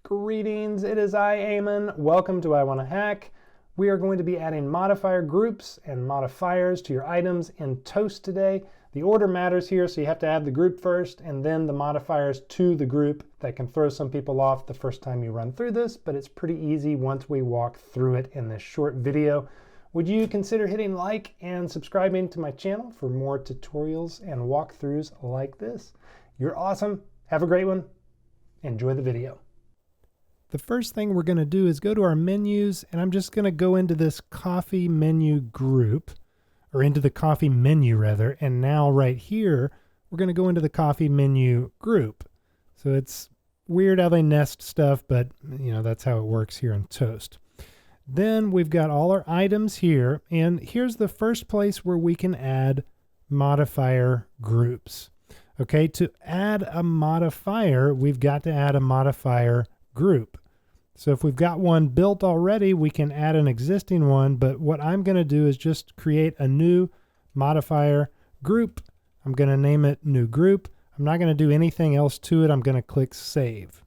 Greetings, it is I, Eamon. Welcome to I Wanna Hack. We are going to be adding modifier groups and modifiers to your items in Toast today. The order matters here, so you have to add the group first and then the modifiers to the group. That can throw some people off the first time you run through this, but it's pretty easy once we walk through it in this short video. Would you consider hitting like and subscribing to my channel for more tutorials and walkthroughs like this? You're awesome. Have a great one. Enjoy the video. The first thing we're going to do is go to our menus, and I'm just going to go into this coffee menu group, or into the coffee menu rather, and now right here we're going to go into the coffee menu group. So it's weird how they nest stuff, but you know, that's how it works here in Toast. Then we've got all our items here, and here's the first place where we can add modifier groups. Okay, to add a modifier, we've got to add a modifier group. So if we've got one built already, we can add an existing one, but what I'm going to do is just create a new modifier group. I'm going to name it new group. I'm not going to do anything else to it. I'm going to click save.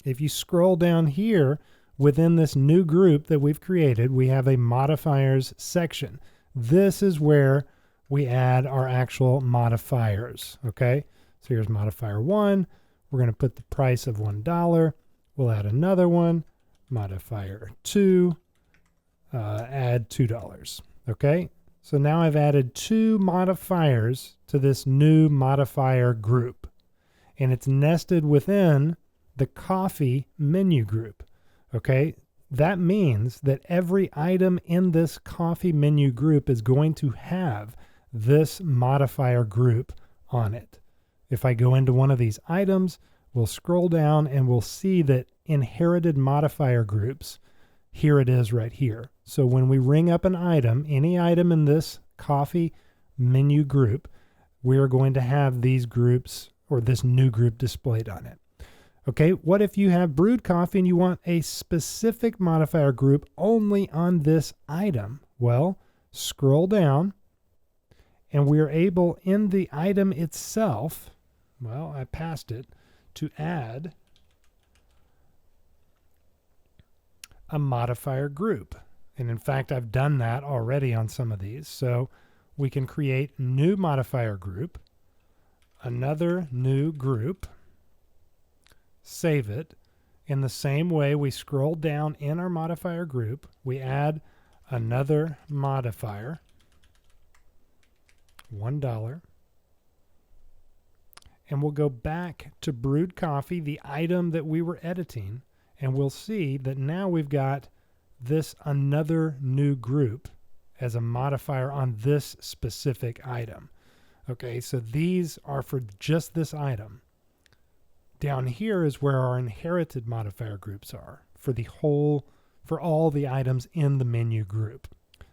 If you scroll down here within this new group that we've created, we have a modifiers section. This is where we add our actual modifiers. Okay, so here's modifier 1. We're going to put the price of $1. We'll add another one, modifier 2, add $2. Okay, so now I've added 2 modifiers to this new modifier group, and it's nested within the coffee menu group. Okay, that means that every item in this coffee menu group is going to have this modifier group on it. If I go into one of these items, we'll scroll down and we'll see that inherited modifier groups, here it is right here. So when we ring up an item, any item in this coffee menu group, we're going to have these groups or this new group displayed on it. Okay, what if you have brewed coffee and you want a specific modifier group only on this item? Well, scroll down and we are able in the item itself, well, I passed it, to add a modifier group. And in fact, I've done that already on some of these. So we can create new modifier group, another new group, save it. In the same way, we scroll down in our modifier group, we add another modifier, $1. And we'll go back to brewed coffee, the item that we were editing, and we'll see that now we've got this another new group as a modifier on this specific item. Okay, so these are for just this item. Down here is where our inherited modifier groups are for all the items in the menu group.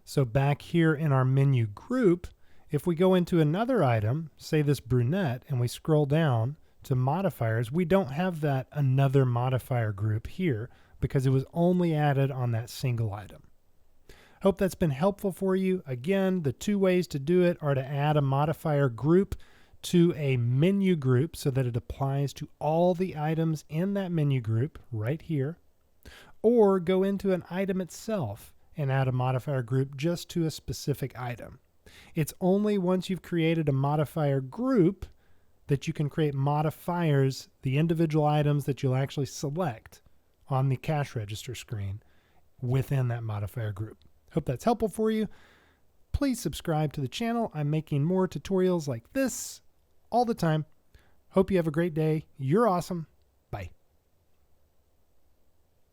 So back here in our menu group, if we go into another item, say this brunette, and we scroll down to modifiers, we don't have that another modifier group here because it was only added on that single item. Hope that's been helpful for you. Again, the 2 ways to do it are to add a modifier group to a menu group so that it applies to all the items in that menu group right here, or go into an item itself and add a modifier group just to a specific item. It's only once you've created a modifier group that you can create modifiers, the individual items that you'll actually select on the cash register screen within that modifier group. Hope that's helpful for you. Please subscribe to the channel. I'm making more tutorials like this all the time. Hope you have a great day. You're awesome.